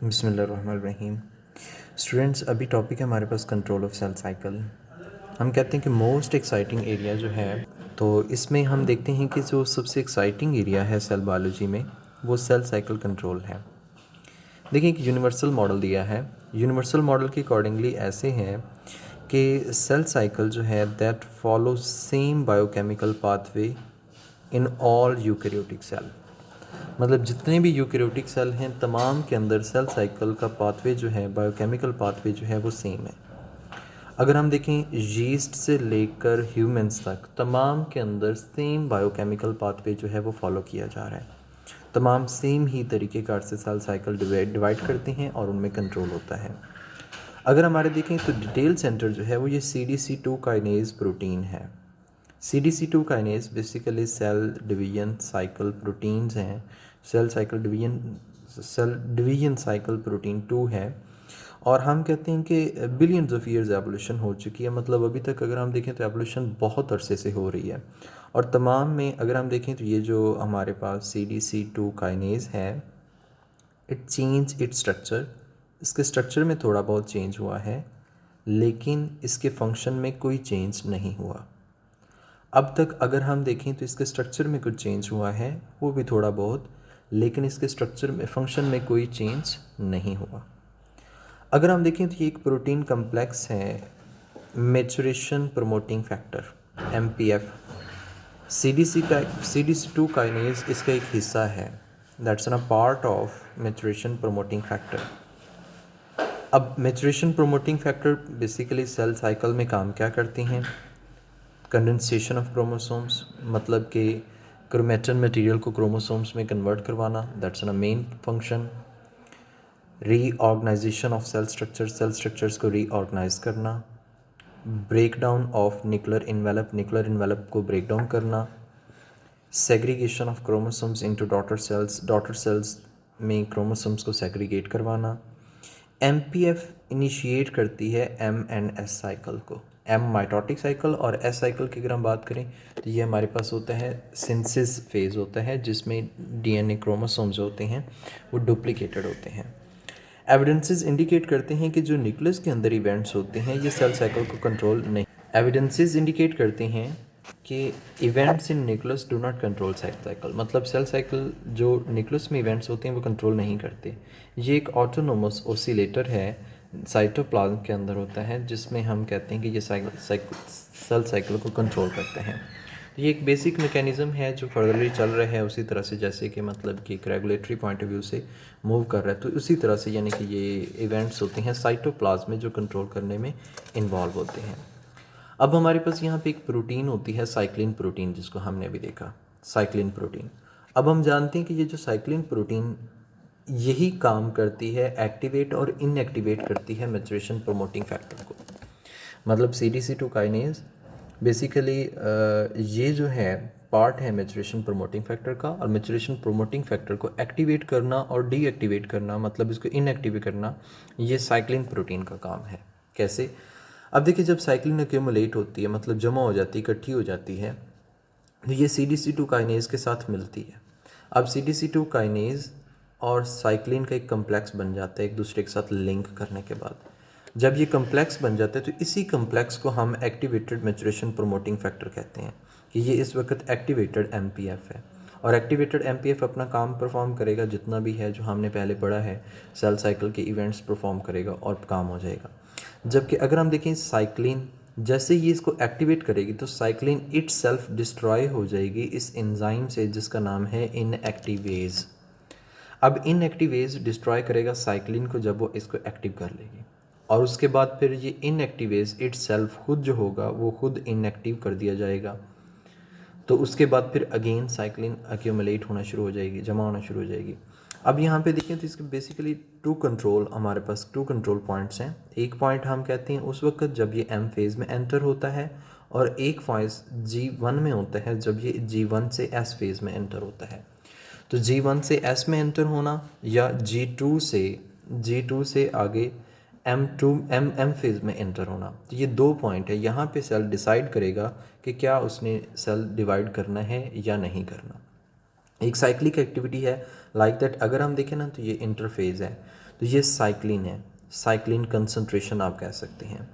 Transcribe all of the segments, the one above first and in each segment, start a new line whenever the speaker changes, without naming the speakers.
बिस्मिल्लाहिर्रहमानिर्रहीम। स्टूडेंट्स, अभी टॉपिक है हमारे पास कंट्रोल ऑफ सेल साइकिल। हम कहते हैं कि मोस्ट एक्साइटिंग एरिया जो है, तो इसमें हम देखते हैं कि जो सबसे एक्साइटिंग एरिया है सेल बायोलॉजी में वो सेल साइकिल कंट्रोल है। देखिए, एक यूनिवर्सल मॉडल दिया है। यूनिवर्सल मॉडल के अकॉर्डिंगली ऐसे हैं कि सेल साइकिल जो है that follow same biochemical pathway in all eukaryotic cell. मतलब जितने भी यूकैरियोटिक सेल हैं तमाम के अंदर सेल साइकिल का पाथवे जो है, बायोकेमिकल पाथवे जो है वो सेम है। अगर हम देखें यीस्ट से लेकर ह्यूमंस तक तमाम के अंदर सेम बायोकेमिकल पाथवे जो है वो फॉलो किया जा रहा है। तमाम सेम ही तरीक़ेकार से सेल साइकिल डिवाइड करते हैं और उनमें कंट्रोल होता है। अगर हमारे देखें तो डिटेल सेंटर जो है वो ये CDC2 काइनेज प्रोटीन है। CDC2 kinase basically cell division cycle proteins हैं। सेल डिवीजन साइकिल प्रोटीन 2 है। और हम कहते हैं कि बिलियंस ऑफ ईयर्स एवोल्यूशन हो चुकी है। मतलब अभी तक अगर हम देखें तो एवोल्यूशन बहुत अरसे से हो रही है। और तमाम में अगर हम देखें तो ये जो हमारे पास CDC2 काइनेज है, इट चेंज इट स्ट्रक्चर। इसके स्ट्रक्चर में थोड़ा बहुत चेंज हुआ है, लेकिन इसके फंक्शन में कोई चेंज नहीं हुआ। अब तक अगर हम देखें तो इसके स्ट्रक्चर में कुछ चेंज हुआ है, वो भी थोड़ा बहुत, लेकिन इसके स्ट्रक्चर में फंक्शन में कोई चेंज नहीं हुआ। अगर हम देखें तो ये एक प्रोटीन कम्प्लेक्स है, maturation promoting factor MPF। CDC2 kinase इसका एक हिस्सा है, that's a part of maturation promoting factor. अब maturation promoting factor basically cell cycle में काम क्या करते हैं? कंडेंसेशन ऑफ क्रोमोसोम्स, मतलब कि क्रोमेटिन मटेरियल को क्रोमोसोम्स में कन्वर्ट करवाना, that's a main function. Reorganization of cell structures को रीऑर्गेनाइज करना। Break down of nuclear envelope को ब्रेक डाउन करना। Segregation of chromosomes into daughter cells में क्रोमोसोम्स को सेग्रीगेट करवाना। MPF इनिशिएट करती है M&S साइकिल को। M माइटोटिक साइकिल और S साइकिल की अगर हम बात करें तो ये हमारे पास होता है सिंथेसिस फेज़ होता है, जिसमें DNA क्रोमोसोम्स होते हैं वो डुप्लीकेटेड होते हैं। एविडेंसेस इंडिकेट करते हैं कि जो न्यूक्लियस के अंदर इवेंट्स होते हैं ये सेल साइकिल को कंट्रोल नहीं। एविडेंसेस इंडिकेट करते हैं कि events in nucleus do not control cell cycle. मतलब सेल साइकिल जो न्यूक्लियस में इवेंट्स होते हैं वो कंट्रोल नहीं करते। ये एक ऑटोनोमस ओसिलेटर है, साइटोप्लाज्म के अंदर होता है, जिसमें हम कहते हैं कि ये सेल साइकिल को कंट्रोल करते हैं। ये एक बेसिक मैकेनिज़्म है जो फर्दरली चल रहा है उसी तरह से, जैसे कि मतलब कि एक रेगुलेटरी पॉइंट ऑफ व्यू से मूव कर रहा है, तो उसी तरह से यानी कि ये इवेंट्स होते हैं साइटोप्लाज्म में जो कंट्रोल करने में इन्वॉल्व होते हैं। अब हमारे पास यहाँ पे एक प्रोटीन होती है साइक्लिन प्रोटीन, जिसको हमने अभी देखा, साइक्लिन प्रोटीन। अब हम जानते हैं कि ये जो साइक्लिन प्रोटीन यही काम करती है, एक्टिवेट और इनएक्टिवेट करती है मैच्योरेशन प्रमोटिंग फैक्टर को। मतलब CDC2 काइनेज बेसिकली ये जो है पार्ट है मैच्योरेशन प्रमोटिंग फैक्टर का, और मैच्योरेशन प्रमोटिंग फैक्टर को एक्टिवेट करना और डीएक्टिवेट करना, मतलब इसको इनएक्टिवेट करना, ये साइक्लिन प्रोटीन का काम है। कैसे? अब देखिए, जब साइक्लिन एक्यूमुलेट होती है, मतलब जमा हो जाती है, इकट्ठी हो जाती है, तो ये CDC2 काइनेज के साथ मिलती है। अब CDC2 काइनेज और साइक्लिन का एक कम्प्लेक्स बन जाता है एक दूसरे के साथ लिंक करने के बाद। जब ये कम्प्लेक्स बन जाता है तो इसी कम्प्लेक्स को हम एक्टिवेटेड मैच्योरेशन प्रमोटिंग फैक्टर कहते हैं कि ये इस वक्त एक्टिवेटेड MPF है। और एक्टिवेटेड MPF अपना काम परफॉर्म करेगा, जितना भी है जो हमने पहले पढ़ा है सेल साइकिल के इवेंट्स परफॉर्म करेगा और काम हो जाएगा। जबकि अगर हम देखें साइक्लिन, जैसे ये इसको एक्टिवेट करेगी तो साइक्लिन इट सेल्फ डिस्ट्रॉय हो जाएगी इस एंजाइम से, जिसका नाम है इनएक्टिवेज। अब इनएक्टिवेज डिस्ट्रॉय करेगा साइक्लिन को जब वो इसको एक्टिव कर लेगी, और उसके बाद फिर ये इनएक्टिवेज इट सेल्फ खुद जो होगा वो खुद इनएक्टिव कर दिया जाएगा। तो उसके बाद फिर अगेन साइक्लिन एक्यूमुलेट होना शुरू हो जाएगी, जमा होना शुरू हो जाएगी। अब यहाँ पे देखें तो इसके बेसिकली हमारे पास टू कंट्रोल पॉइंट्स हैं। एक पॉइंट हम कहते हैं उस वक्त जब ये M फेज़ में एंटर होता है, और एक पॉइंट G1 में होता है जब ये G1 से S फेज़ में एंटर होता है। तो G1 से S में एंटर होना या G2 से आगे M फेज़ में एंटर होना, तो ये दो पॉइंट है। यहाँ पे सेल डिसाइड करेगा कि क्या उसने सेल डिवाइड करना है या नहीं करना। एक साइक्लिक एक्टिविटी है लाइक दैट। अगर हम देखें ना तो ये इंटरफेज़ है, तो ये साइक्लिन है, साइक्लिन कंसंट्रेशन आप कह सकते हैं।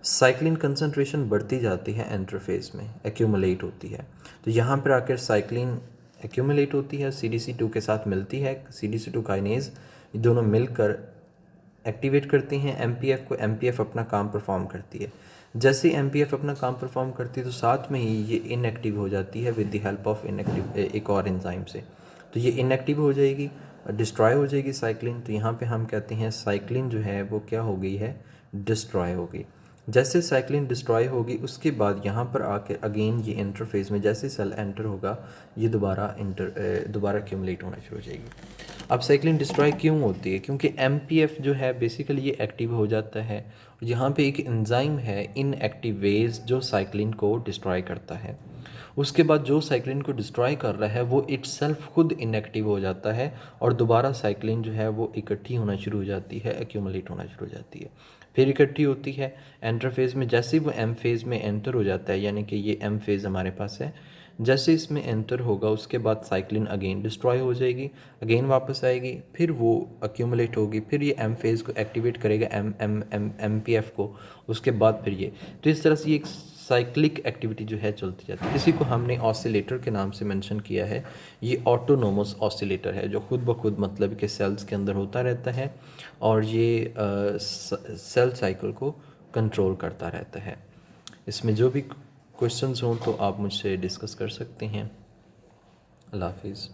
साइक्लिन कंसंट्रेशन बढ़ती जाती है इंटरफेस में, एक्यूमुलेट होती है। तो यहाँ पर आकर साइक्लिन एक्यूमुलेट होती है, CDC2 के साथ मिलती है, CDC2 काइनेज, ये दोनों मिलकर एक्टिवेट करती हैं MPF को। MPF अपना काम परफॉर्म करती है। जैसे MPF अपना काम परफॉर्म करती है तो साथ में ही ये इनएक्टिव हो जाती है with the help of inactive एक और एंजाइम से। तो ये इनएक्टिव हो जाएगी, डिस्ट्रॉय हो जाएगी साइक्लिन। तो यहाँ पे हम कहते हैं साइक्लिन जो है वो क्या हो गई है, डिस्ट्रॉय हो गई। जैसे साइक्लिन डिस्ट्रॉय होगी उसके बाद यहाँ पर आके अगेन ये इंटरफेस में जैसे सेल एंटर होगा ये दोबारा एक्यूमुलेट होना शुरू हो जाएगी। अब साइक्लिन डिस्ट्रॉय क्यों होती है? क्योंकि MPF जो है बेसिकली ये एक्टिव हो जाता है। यहाँ पे एक एंजाइम है इनएक्टिवेज जो साइक्लिन को डिस्ट्रॉय करता है। उसके बाद जो साइक्लिन को डिस्ट्रॉय कर रहा है वो इटसेल्फ खुद इनएक्टिव हो जाता है और दोबारा साइक्लिन जो है वो इकट्ठी होना शुरू हो जाती है, एक्यूमुलेट होना शुरू हो जाती है। फिर इकट्ठी होती है एंटर फेज़ में। जैसे ही वो M फेज़ में एंटर हो जाता है, यानी कि ये M फेज़ हमारे पास है, जैसे इसमें एंटर होगा उसके बाद साइक्लिन अगेन डिस्ट्रॉय हो जाएगी, अगेन वापस आएगी, फिर वो एक्यूमुलेट होगी, फिर ये M फेज़ को एक्टिवेट करेगा MPF को, उसके बाद फिर ये। तो इस तरह से ये एक साइक्लिक एक्टिविटी जो है चलती जाती है। इसी को हमने ऑसिलेटर के नाम से मेंशन किया है। ये ऑटोनोमस ऑसिलेटर है जो खुद ब खुद मतलब के सेल्स के अंदर होता रहता है और ये सेल साइकिल को कंट्रोल करता रहता है। इसमें जो भी क्वेश्चंस हों तो आप मुझसे डिस्कस कर सकते हैं। अल्लाह हाफिज़।